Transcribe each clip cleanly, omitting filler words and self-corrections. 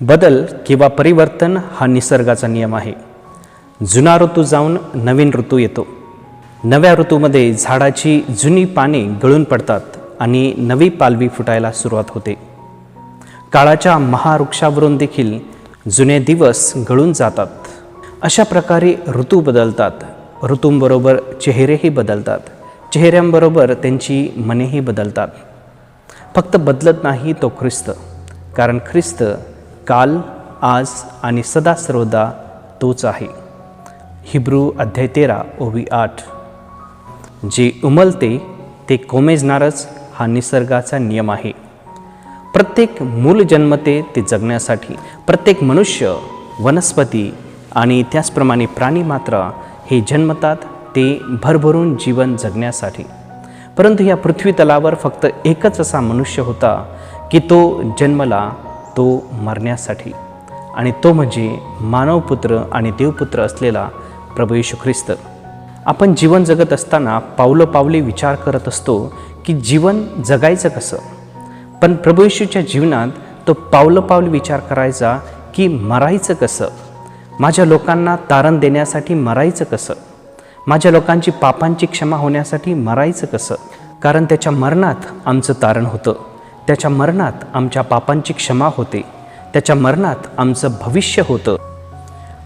बदल किंवा परिवर्तन हा निसर्गाचा नियम आहे. जुना ऋतू जाऊन नवीन ऋतू येतो. नव्या ऋतूमध्ये झाडाची जुनी पाने गळून पडतात आणि नवी पालवी फुटायला सुरुवात होते. काळाच्या महावृक्षावरून देखील जुने दिवस गळून जातात. अशा प्रकारे ऋतू बदलतात. ऋतूंबरोबर चेहरेही बदलतात. चेहऱ्यांबरोबर त्यांची मनेही बदलतात. फक्त बदलत नाही तो ख्रिस्त, कारण ख्रिस्त काल, आज आणि सदा सर्वदा तोच आहे. हिब्रू अध्याय 13 ओवी 8. जे उमलते ते कोमेजणारच हा निसर्गाचा नियम आहे. प्रत्येक मूल जन्मते ते जगण्यासाठी. प्रत्येक मनुष्य, वनस्पती आणि त्याचप्रमाणे प्राणी मात्र हे जन्मतात ते भरभरून जीवन जगण्यासाठी. परंतु या पृथ्वी तलावर फक्त एकच असा मनुष्य होता की तो जन्मला तो मरण्यासाठी, आणि तो म्हणजे मानवपुत्र आणि देवपुत्र असलेला प्रभू येशू ख्रिस्त. आपण जीवन जगत असताना पावलोपावली विचार करत असतो की जीवन जगायचं कसं, पण प्रभू येशूच्या जीवनात तो पावलोपावली विचार करायचा की मरायचं कसं. माझ्या लोकांना तारण देण्यासाठी मरायचं कसं. माझ्या लोकांची पापांची क्षमा होण्यासाठी मरायचं कसं. कारण त्याच्या मरणात आमचं तारण होतं. त्याच्या मरणात आमच्या पापांची क्षमा होते. त्याच्या मरणात आमचं भविष्य होतं.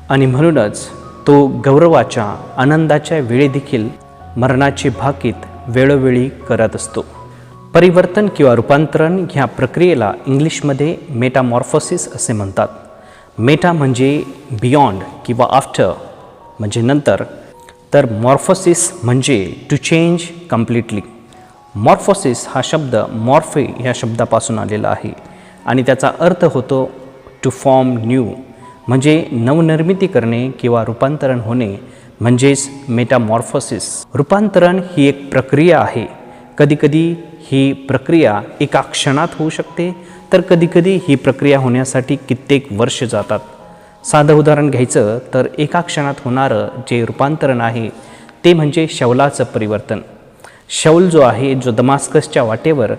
आणि म्हणूनच तो गौरवाच्या, आनंदाच्या वेळी देखील मरणाची भाकीत वेळोवेळी करत असतो. परिवर्तन किंवा रूपांतरण ह्या प्रक्रियेला इंग्लिशमध्ये मेटामॉर्फोसिस असे म्हणतात. मेटा म्हणजे बियॉन्ड किंवा आफ्टर म्हणजे नंतर, तर मॉर्फोसिस म्हणजे टू चेंज कम्प्लिटली. मॉर्फोसिस हा शब्द मॉर्फे ह्या शब्दापासून आलेला आहे आणि त्याचा अर्थ होतो टू फॉर्म न्यू, म्हणजे नवनिर्मिती करणे किंवा रूपांतरण होणे म्हणजेच मेटामॉर्फोसिस. रूपांतरण ही एक प्रक्रिया आहे. कधीकधी ही प्रक्रिया एका क्षणात होऊ शकते, तर कधीकधी ही प्रक्रिया होण्यासाठी कित्येक वर्ष जातात. साधं उदाहरण घ्यायचं तर एका क्षणात होणारं जे रूपांतरण आहे ते म्हणजे शौलाचं परिवर्तन. शौल जो आहे, जो दमास्कसच्या वाटेवर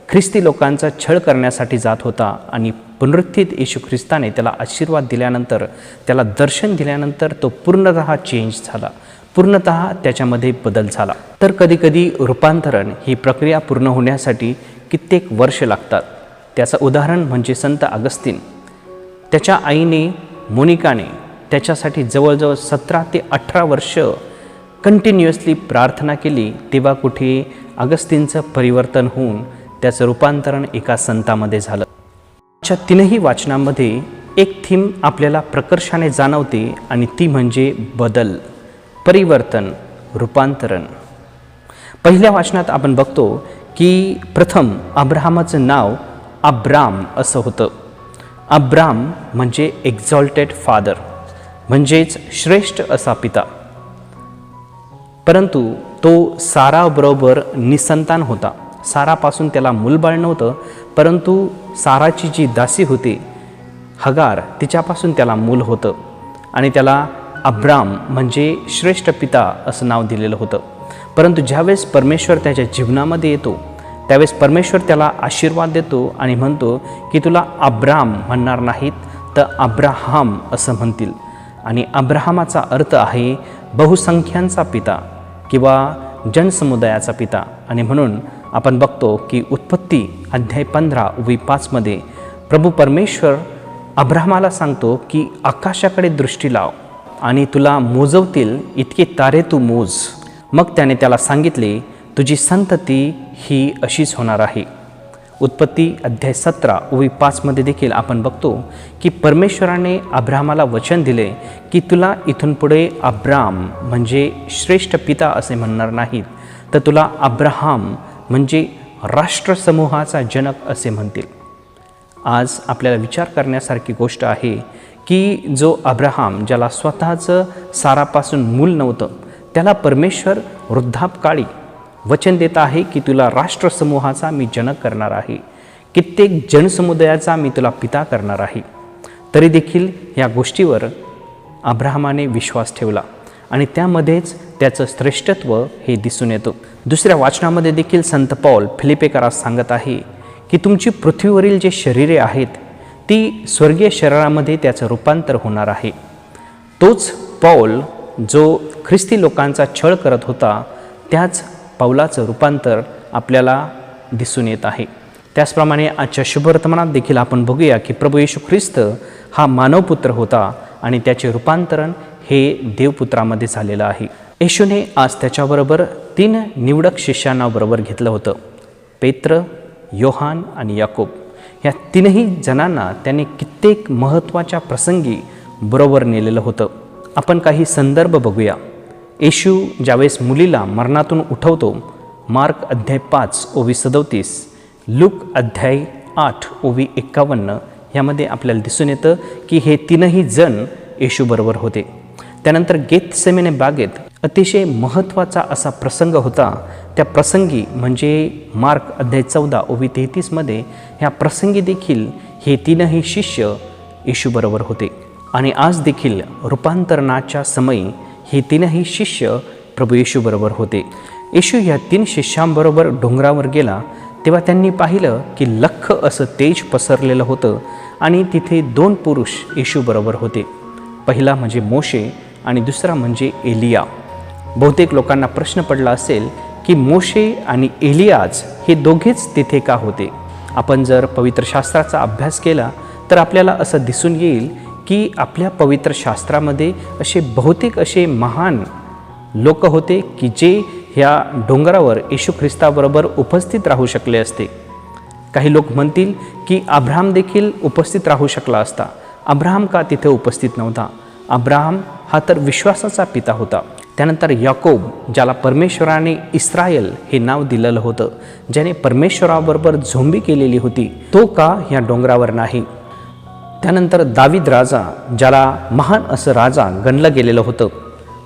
ख्रिस्ती लोकांचा छळ करण्यासाठी जात होता आणि पुनरुत्थित येशू ख्रिस्ताने त्याला आशीर्वाद दिल्यानंतर, त्याला दर्शन दिल्यानंतर तो पूर्णतः चेंज झाला, पूर्णतः त्याच्यामध्ये बदल झाला. तर कधीकधी रूपांतरण ही प्रक्रिया पूर्ण होण्यासाठी कित्येक वर्ष लागतात. त्याचं उदाहरण म्हणजे संत अगस्तीन. त्याच्या आईने मोनिकाने त्याच्यासाठी जवळजवळ 17 ते 18 वर्ष कंटिन्युअसली प्रार्थना केली, तेव्हा कुठे अगस्तीनचं परिवर्तन होऊन त्याचं रूपांतरण एका संतामध्ये झालं. अशा तीनही वाचनांमध्ये एक थीम आपल्याला प्रकर्षाने जाणवते आणि ती म्हणजे बदल, परिवर्तन, रूपांतरण. पहिल्या वाचनात आपण बघतो की प्रथम अब्राहमाचं नाव अब्राम असं होतं. अब्राम म्हणजे एक्झॉल्टेड फादर, म्हणजेच श्रेष्ठ असा पिता. परंतु तो साराबरोबर निसंतान होता. सारापासून त्याला मूलबाळ नव्हतं, परंतु साराची जी दासी होती हगार, तिच्यापासून त्याला मूल होतं आणि त्याला अब्राम म्हणजे श्रेष्ठ पिता असं नाव दिलेलं होतं. परंतु ज्यावेळेस परमेश्वर त्याच्या जीवनामध्ये येतो त्यावेळेस परमेश्वर त्याला आशीर्वाद देतो आणि म्हणतो की तुला अब्राम म्हणणार नाहीत तर अब्राहम असं म्हणतील. आणि अब्राहमाचा अर्थ आहे बहुसंख्यांचा पिता किंवा जनसमुदायाचा पिता. आणि म्हणून आपण बघतो की उत्पत्ती अध्याय 15:5 मध्ये प्रभू परमेश्वर अब्राहमाला सांगतो की आकाशाकडे दृष्टी लाव आणि तुला मोजवतील इतके तारे तू मोज. मग त्याने त्याला सांगितले तुझी संतती ही अशीच होणार आहे. उत्पत्ती अध्याय 17:5 मध्ये देखील आपण बघतो की परमेश्वराने अब्राहमाला वचन दिले की तुला इथून पुढे अब्राम म्हणजे श्रेष्ठ पिता असे म्हणणार नाहीत, तर तुला अब्राहम म्हणजे राष्ट्रसमूहाचा जनक असे म्हणतील. आज आपल्याला विचार करण्यासारखी गोष्ट आहे की जो अब्राहम, ज्याला स्वतःचं सारापासून मूल नव्हतं, त्याला परमेश्वर वृद्धापकाळी वचन देत आहे की तुला राष्ट्रसमूहाचा मी जनक करणार आहे, कित्येक जनसमुदायाचा मी तुला पिता करणार आहे. तरी देखील या गोष्टीवर अब्राहमाने विश्वास ठेवला आणि त्यामध्येच त्याचं श्रेष्ठत्व हे दिसून येतं. दुसऱ्या वाचनामध्ये देखील संत पौल फिलिप्पेकरास सांगत आहे की तुमची पृथ्वीवरील जे शरीरे आहेत ती स्वर्गीय शरीरामध्ये त्याचं रूपांतर होणार आहे. तोच पौल जो ख्रिस्ती लोकांचा छळ करत होता, त्याच पौलाचं रूपांतर आपल्याला दिसून येत आहे. त्याचप्रमाणे आजच्या शुभवर्तमानात देखील आपण बघूया की प्रभू येशू ख्रिस्त हा मानवपुत्र होता आणि त्याचे रूपांतरण हे देवपुत्रामध्ये झालेलं आहे. येशूने आज त्याच्याबरोबर 3 निवडक शिष्यांना बरोबर घेतलं होतं. पेत्र, योहान आणि याकोब. या 3ही जणांना त्याने कित्येक महत्त्वाच्या प्रसंगी बरोबर नेलेलं होतं. आपण काही संदर्भ बघूया. येशू ज्यावेळेस मुलीला मरणातून उठवतो, मार्क अध्याय 5 ओवी 37, लूक अध्याय 8 ओवी 51 ह्यामध्ये आपल्याला दिसून येतं की हे 3ही जण येशूबरोबर होते. त्यानंतर गेतसेमने बागेत अतिशय महत्त्वाचा असा प्रसंग होता. त्या प्रसंगी म्हणजे मार्क अध्याय 14 ओवी 33 ह्या प्रसंगी देखील हे 3ही शिष्य येशूबरोबर होते. आणि आज देखील रूपांतरणाच्या समयी हे 3ही शिष्य प्रभू येशूबरोबर होते. येशू ह्या 3 शिष्यांबरोबर डोंगरावर गेला तेव्हा त्यांनी पाहिलं की लख्ख असं तेज पसरलेलं होतं आणि तिथे 2 पुरुष येशूबरोबर होते. पहिला म्हणजे मोशे आणि दुसरा म्हणजे एलिया. बहुतेक लोकांना प्रश्न पडला असेल की मोशे आणि एलियाज हे दोघेच तिथे का होते. आपण जर पवित्र शास्त्राचा अभ्यास केला तर आपल्याला असं दिसून येईल की आपल्या पवित्र शास्त्रामध्ये असे बहुतेक असे महान लोक होते की जे ह्या डोंगरावर येशू ख्रिस्ताबरोबर उपस्थित राहू शकले असते. काही लोक म्हणतील की अब्राहम देखील उपस्थित राहू शकला असता. अब्राहम का तिथे उपस्थित नव्हता? अब्राहम हा तर विश्वासाचा पिता होता. त्यानंतर याकोब, ज्याला परमेश्वराने इस्रायल हे नाव दिलेलं होतं, ज्याने परमेश्वराबरोबर झोंबी केलेली होती, तो का ह्या डोंगरावर नाही? त्यानंतर दावीद राजा, ज्याला महान असं राजा गणलं गेलेलं होतं,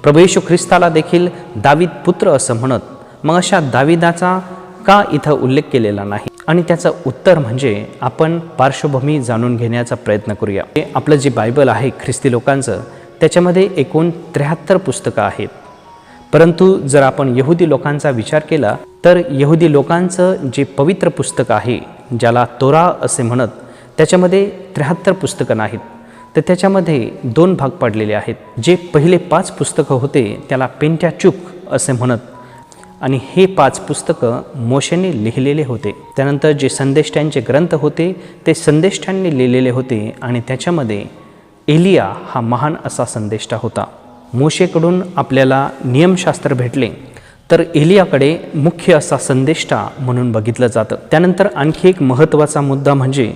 प्रभू येशू ख्रिस्ताला देखील दावीद पुत्र असं म्हणत, मग अशा दाविदाचा का इथं उल्लेख केलेला नाही? आणि त्याचं उत्तर म्हणजे आपण पार्श्वभूमी जाणून घेण्याचा प्रयत्न करूया. आपलं जे बायबल आहे ख्रिस्ती लोकांचं, त्याच्यामध्ये एकूण 73 पुस्तकं आहेत. परंतु जर आपण यहुदी लोकांचा विचार केला तर यहुदी लोकांचं जे पवित्र पुस्तक आहे, ज्याला तोरा असे म्हणत, त्याच्यामध्ये 73 पुस्तकं नाहीत. तर त्याच्यामध्ये 2 भाग पडलेले आहेत. जे पहिले 5 पुस्तकं होते त्याला पेंट्याचूक असे म्हणत आणि हे 5 पुस्तकं मोशेने लिहिलेले होते. त्यानंतर जे संदेष्टांचे ग्रंथ होते ते संदेष्टांनी लिहिलेले होते आणि त्याच्यामध्ये एलिया हा महान असा संदेष्टा होता. मोशेकडून आपल्याला नियमशास्त्र भेटले तर एलियाकडे मुख्य असा संदेष्टा म्हणून बघितलं जातं. त्यानंतर आणखी एक महत्त्वाचा मुद्दा म्हणजे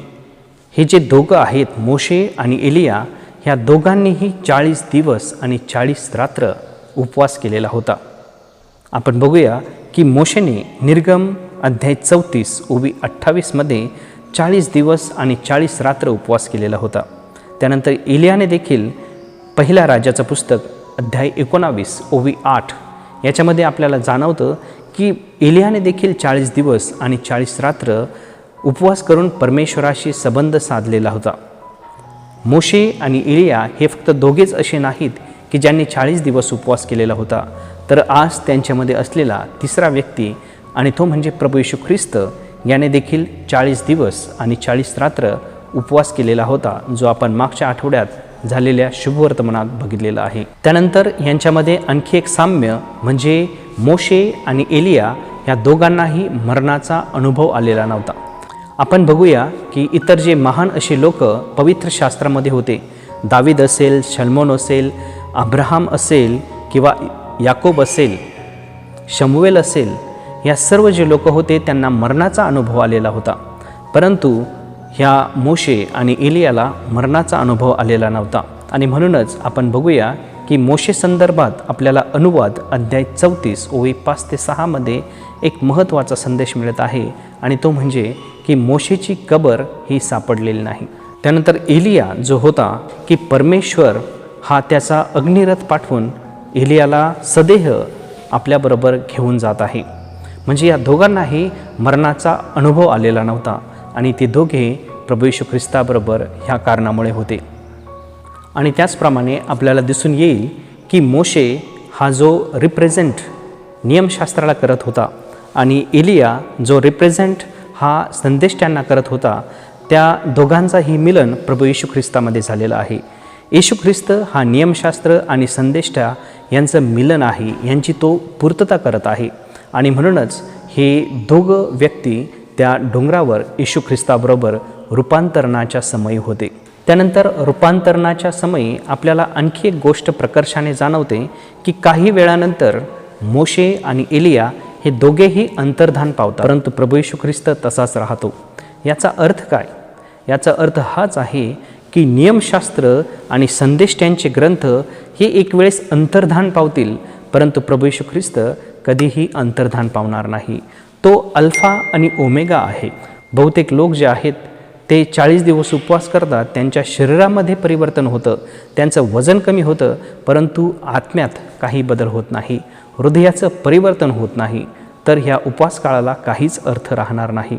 हे जे दोघं आहेत, मोशे आणि एलिया, ह्या दोघांनीही 40 दिवस आणि 40 रात्र उपवास केलेला होता. आपण बघूया की मोशेने निर्गम अध्याय 34 ओवी 28 40 दिवस आणि 40 रात्र उपवास केलेला होता. त्यानंतर एलियाने देखील पहिल्या राजाचं पुस्तक अध्याय 19 ओवी 8 याच्यामध्ये आपल्याला जाणवतं की एलियाने देखील 40 दिवस आणि 40 रात्र उपवास करून परमेश्वराशी संबंध साधलेला होता. मोशे आणि एलिया हे फक्त दोघेच असे नाहीत की ज्यांनी 40 दिवस उपवास केलेला होता, तर आज त्यांच्यामध्ये असलेला तिसरा व्यक्ती आणि तो म्हणजे प्रभू येशू ख्रिस्त याने देखील 40 दिवस आणि 40 रात्र उपवास केलेला होता, जो आपण मागच्या आठवड्यात झालेल्या शुभवर्तमानात बघितलेला आहे. त्यानंतर यांच्यामध्ये आणखी एक साम्य म्हणजे मोशे आणि एलिया या दोघांनाही मरणाचा अनुभव आलेला नव्हता. आपण बघूया की इतर जे महान असे लोक पवित्र शास्त्रामध्ये होते, दावीद असेल, शल्मोन असेल, अब्राहम असेल किंवा याकोब असेल, शमुवेल असेल, या सर्व जे लोक होते त्यांना मरणाचा अनुभव आलेला होता. परंतु ह्या मोशे आणि एलियाला मरणाचा अनुभव आलेला नव्हता. आणि म्हणूनच आपण बघूया की मोशे संदर्भात आपल्याला अनुवाद अध्याय 34 ओवी 5 ते 6 एक महत्त्वाचा संदेश मिळत आहे आणि तो म्हणजे की मोशेची कबर ही सापडलेली नाही. त्यानंतर एलिया जो होता की परमेश्वर हा त्याचा अग्निरथ पाठवून एलियाला सदेह आपल्याबरोबर घेऊन जात आहे. म्हणजे या दोघांनाही मरणाचा अनुभव आलेला नव्हता आणि ते दोघे प्रभू येशू ख्रिस्ताबरोबर ह्या कारणामुळे होते. आणि त्याचप्रमाणे आपल्याला दिसून येईल की मोशे हा जो रिप्रेझेंट नियमशास्त्राला करत होता आणि एलिया जो रिप्रेझेंट हा संदेष्टांना करत होता, त्या दोघांचाही मिलन प्रभू येशू ख्रिस्तामध्ये झालेलं आहे. येशू ख्रिस्त हा नियमशास्त्र आणि संदेष्टा यांचं मिलन आहे, यांची तो पूर्तता करत आहे. आणि म्हणूनच हे दोघं व्यक्ती त्या डोंगरावर येशू ख्रिस्ताबरोबर रूपांतरणाच्या समयी होते. त्यानंतर रूपांतरणाच्या समयी आपल्याला आणखी एक गोष्ट प्रकर्षाने जाणवते की काही वेळानंतर मोशे आणि एलिया हे दोघेही अंतर्धान पावतात, परंतु प्रभू येशू ख्रिस्त तसाच राहतो. याचा अर्थ काय? याचा अर्थ हाच आहे की नियमशास्त्र आणि संदेष्ट्यांचे ग्रंथ हे एक वेळेस अंतर्धान पावतील, परंतु प्रभू येशू ख्रिस्त कधीही अंतर्धान पावणार नाही. तो अल्फा आणि ओमेगा आहे. बहुतेक लोक जे आहेत ते 40 दिवस उपवास करतात, त्यांच्या शरीरामध्ये परिवर्तन होतं, त्यांचं वजन कमी होतं, परंतु आत्म्यात काही बदल होत नाही, हृदयाचं परिवर्तन होत नाही. तर ह्या उपवास काळाला काहीच अर्थ राहणार नाही.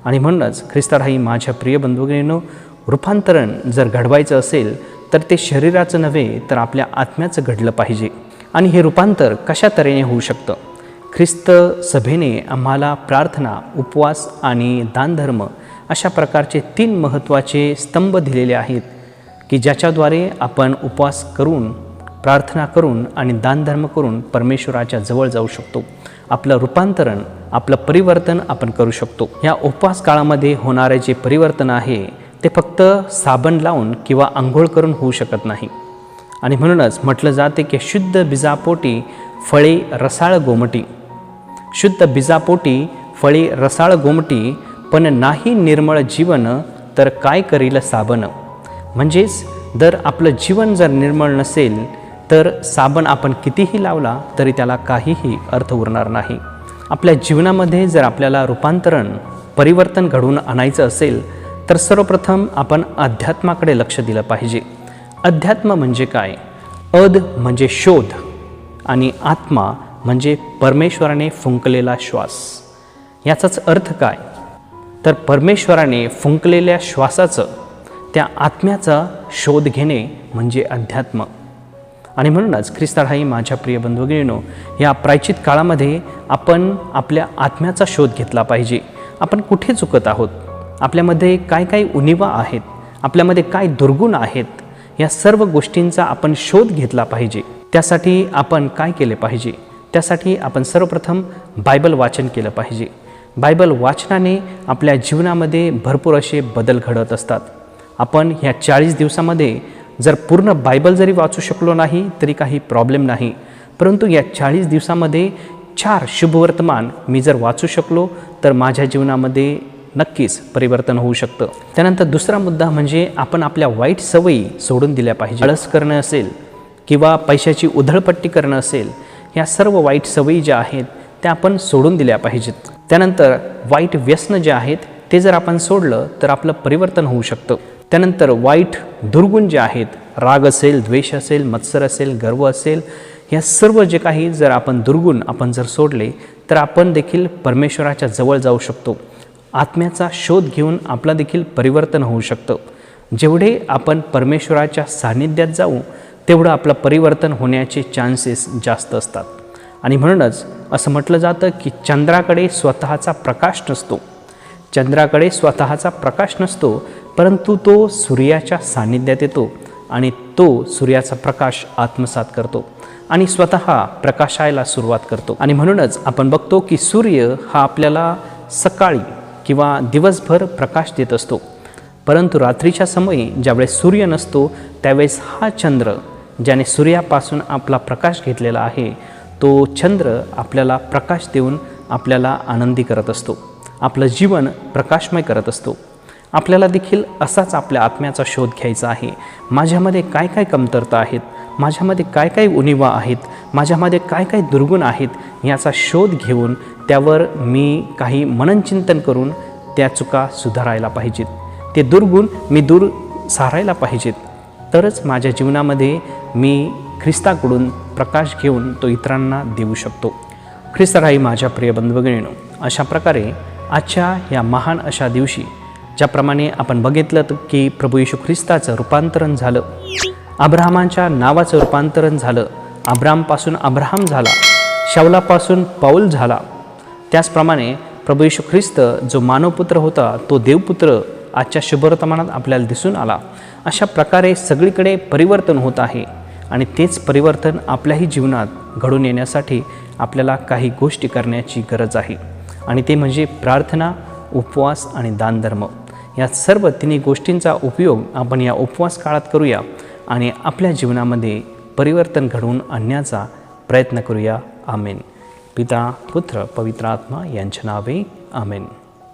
आणि म्हणूनच ख्रिस्ताराही माझ्या प्रिय बंधुभगिनींनो, रूपांतरण जर घडवायचं असेल तर ते शरीराचं नव्हे तर आपल्या आत्म्याचं घडलं पाहिजे. आणि हे रूपांतर कशा तऱ्हेने होऊ शकतं? ख्रिस्त सभेने आम्हाला प्रार्थना, उपवास आणि दानधर्म अशा प्रकारचे 3 महत्त्वाचे स्तंभ दिलेले आहेत की ज्याच्याद्वारे आपण उपवास करून, प्रार्थना करून आणि दानधर्म करून परमेश्वराच्या जवळ जाऊ शकतो. आपलं रूपांतरण, आपलं परिवर्तन आपण करू शकतो. या उपवास काळामध्ये होणारे जे परिवर्तन आहे ते फक्त साबण लावून किंवा आंघोळ करून होऊ शकत नाही. आणि म्हणूनच म्हटलं जाते की शुद्ध बीजापोटी फळे रसाळ गोमटी. शुद्ध बीजापोटी फळे रसाळ गोमटी, पण नाही निर्मळ जीवन तर काय करील साबण. म्हणजेच जर आपलं जीवन जर निर्मळ नसेल तर साबण आपण कितीही लावला तरी त्याला काहीही अर्थ उरणार नाही. आपल्या जीवनामध्ये जर आपल्याला रूपांतरण, परिवर्तन घडवून आणायचं असेल तर सर्वप्रथम आपण अध्यात्माकडे लक्ष दिलं पाहिजे. अध्यात्म म्हणजे काय? अद म्हणजे शोध आणि आत्मा म्हणजे परमेश्वराने फुंकलेला श्वास. याचाच अर्थ काय? तर परमेश्वराने फुंकलेल्या श्वासाचं, त्या आत्म्याचा शोध घेणे म्हणजे अध्यात्म. आणि म्हणूनच ख्रिस्ताराही माझ्या प्रिय बंधुभगिनींनो, या प्रायचित काळामध्ये आपण आपल्या आत्म्याचा शोध घेतला पाहिजे. आपण कुठे चुकत आहोत? आपल्यामध्ये काय काय उणिवा आहेत? आपल्यामध्ये काय दुर्गुण आहेत? या सर्व गोष्टींचा आपण शोध घेतला पाहिजे. त्यासाठी आपण काय केले पाहिजे? त्यासाठी आपण सर्वप्रथम बायबल वाचन केलं पाहिजे. बायबल वाचनाने आपल्या जीवनामध्ये भरपूर असे बदल घडत असतात. आपण ह्या 40 दिवसामध्ये जर पूर्ण बायबल जरी वाचू शकलो नाही तरी काही प्रॉब्लेम नाही, परंतु या 40 दिवसामध्ये 4 शुभवर्तमान मी जर वाचू शकलो तर माझ्या जीवनामध्ये नक्कीच परिवर्तन होऊ शकतं. त्यानंतर दुसरा मुद्दा म्हणजे आपण आपल्या वाईट सवयी सोडून दिल्या पाहिजे. आळस करणं असेल किंवा पैशाची उधळपट्टी करणं असेल, ह्या सर्व वाईट सवयी ज्या आहेत त्या आपण सोडून दिल्या पाहिजेत. त्यानंतर वाईट व्यसनं जे आहेत ते जर आपण सोडलं तर आपलं परिवर्तन होऊ शकतं. त्यानंतर वाईट दुर्गुण जे आहेत, राग असेल, द्वेष असेल, मत्सर असेल, गर्व असेल, ह्या सर्व जे काही जर आपण दुर्गुण आपण जर सोडले तर आपण देखील परमेश्वराच्या जवळ जाऊ शकतो. आत्म्याचा शोध घेऊन आपला देखील परिवर्तन होऊ शकतं. जेवढे आपण परमेश्वराच्या सान्निध्यात जाऊ तेवढं आपलं परिवर्तन होण्याचे चान्सेस जास्त असतात. आणि म्हणूनच असं म्हटलं जातं की चंद्राकडे स्वतःचा प्रकाश नसतो. चंद्राकडे स्वतःचा प्रकाश नसतो, परंतु तो सूर्याच्या सान्निध्यात येतो आणि तो सूर्याचा प्रकाश आत्मसात करतो आणि स्वतः प्रकाशायला सुरुवात करतो. आणि म्हणूनच आपण बघतो की सूर्य हा आपल्याला सकाळी किंवा दिवसभर प्रकाश देत असतो, परंतु रात्रीच्या समयी ज्यावेळेस सूर्य नसतो त्यावेळेस हा चंद्र, ज्याने सूर्यापासून आपला प्रकाश घेतलेला आहे, तो चंद्र आपल्याला प्रकाश देऊन आपल्याला आनंदी करत असतो, आपलं जीवन प्रकाशमय करत असतो. आपल्याला देखील असाच आपल्या आत्म्याचा शोध घ्यायचा आहे. माझ्यामध्ये काय काय कमतरता आहेत, माझ्यामध्ये काय काय उणिवा आहेत, माझ्यामध्ये काय काय दुर्गुण आहेत, याचा शोध घेऊन त्यावर मी काही मननचिंतन करून त्या चुका सुधारायला पाहिजेत. ते दुर्गुण मी दूर सारायला पाहिजेत. तरच माझ्या जीवनामध्ये मी ख्रिस्ताकडून प्रकाश घेऊन तो इतरांना देऊ शकतो. ख्रिस्ताराही माझ्या प्रिय बंधुभगिनींनो, अशा प्रकारे आजच्या या महान अशा दिवशी ज्याप्रमाणे आपण बघितलं की प्रभू येशू ख्रिस्ताचं रूपांतरण झालं, अब्राहमाच्या नावाचं रूपांतरण झालं, अब्रामपासून अब्राहम झाला, शाऊलापासून पाऊल झाला, त्याचप्रमाणे प्रभू येशू ख्रिस्त जो मानवपुत्र होता तो देवपुत्र आजच्या शुभवर्तमानात आपल्याला दिसून आला, अशा प्रकारे सगळीकडे परिवर्तन होत आहे आणि तेच परिवर्तन आपल्याही जीवनात घडून येण्यासाठी आपल्याला काही गोष्टी करण्याची गरज आहे आणि ते म्हणजे प्रार्थना, उपवास आणि दानधर्म. या सर्व तिन्ही गोष्टींचा उपयोग आपण या उपवास काळात करूया आणि आपल्या जीवनामध्ये परिवर्तन घडवून आणण्याचा प्रयत्न करूया. आमेन. पिता, पुत्र, पवित्र आत्मा यांच्या नावे. आमेन.